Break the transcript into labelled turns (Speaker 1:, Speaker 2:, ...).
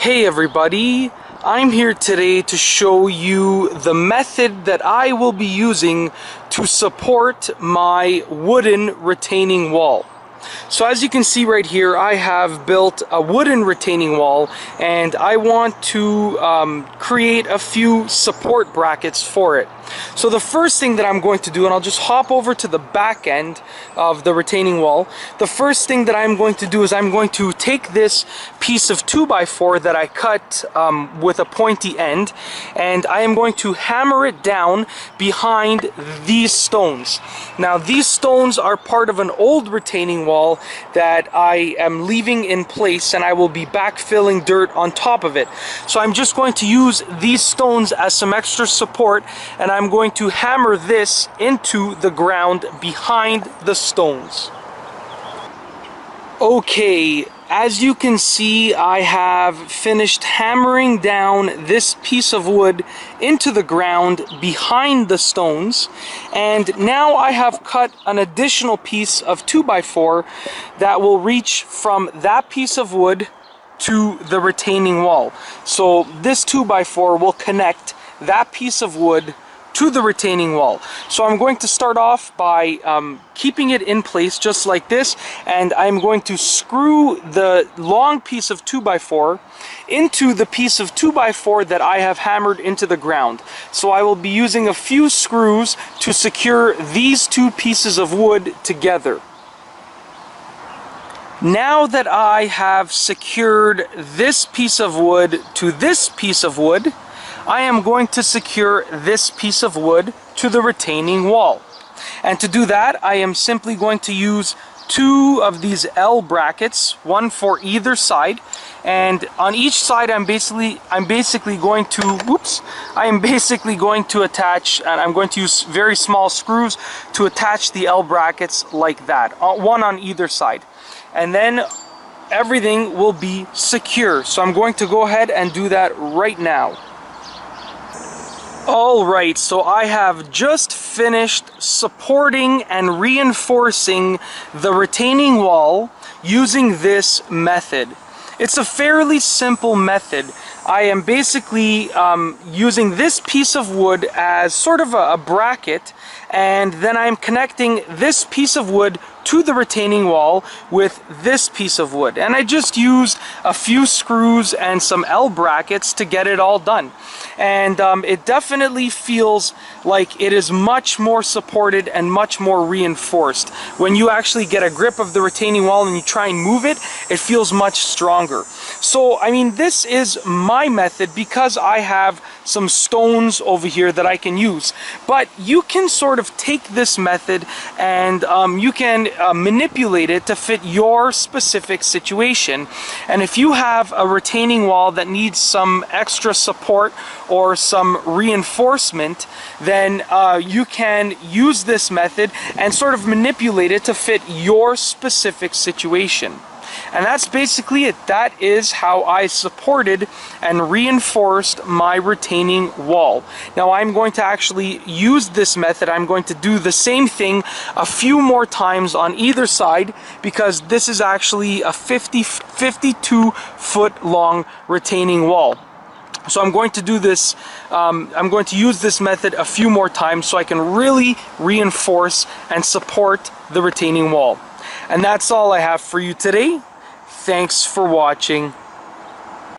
Speaker 1: Hey everybody, I'm here today to show you the method that I will be using to support my wooden retaining wall. So as you can see right here, I have built a wooden retaining wall and I want to create a few support brackets for it. So the first thing that I'm going to do, and I'll just hop over to the back end of the retaining wall. The first thing that I'm going to do is I'm going to take this piece of 2x4 that I cut with a pointy end, and I am going to hammer it down behind these stones. Now these stones are part of an old retaining wall that I am leaving in place, and I will be backfilling dirt on top of it. So I'm just going to use these stones as some extra support, and I'm going to hammer this into the ground behind the stones. Okay, as you can see, I have finished hammering down this piece of wood into the ground behind the stones, and now I have cut an additional piece of 2x4 that will reach from that piece of wood to the retaining wall. So this 2x4 will connect that piece of wood to the retaining wall. So I'm going to start off by keeping it in place just like this, and I'm going to screw the long piece of 2x4 into the piece of 2x4 that I have hammered into the ground. So I will be using a few screws to secure these two pieces of wood together. Now that I have secured this piece of wood to this piece of wood, I am going to secure this piece of wood to the retaining wall. And to do that, I am simply going to use two of these L brackets, one for either side. And on each side, I'm basically going to attach, and I'm going to use very small screws to attach the L brackets like that, one on either side. And then everything will be secure. So I'm going to go ahead and do that right now. Alright, so I have just finished supporting and reinforcing the retaining wall using this method. It's a fairly simple method. I am basically using this piece of wood as sort of a bracket, and then I'm connecting this piece of wood to the retaining wall with this piece of wood. And I just used a few screws and some L brackets to get it all done. And it definitely feels like it is much more supported and much more reinforced. When you actually get a grip of the retaining wall and you try and move it, it feels much stronger. So, I mean, this is my method because I have some stones over here that I can use. But you can sort of take this method and you can manipulate it to fit your specific situation. And if you have a retaining wall that needs some extra support or some reinforcement, then you can use this method and sort of manipulate it to fit your specific situation. And that's basically it. That is how I supported and reinforced my retaining wall. Now I'm going to actually use this method. I'm going to do the same thing a few more times on either side, because this is actually a 52 foot long retaining wall. So I'm going to do this, I'm going to use this method a few more times so I can really reinforce and support the retaining wall. And that's all I have for you today. Thanks for watching.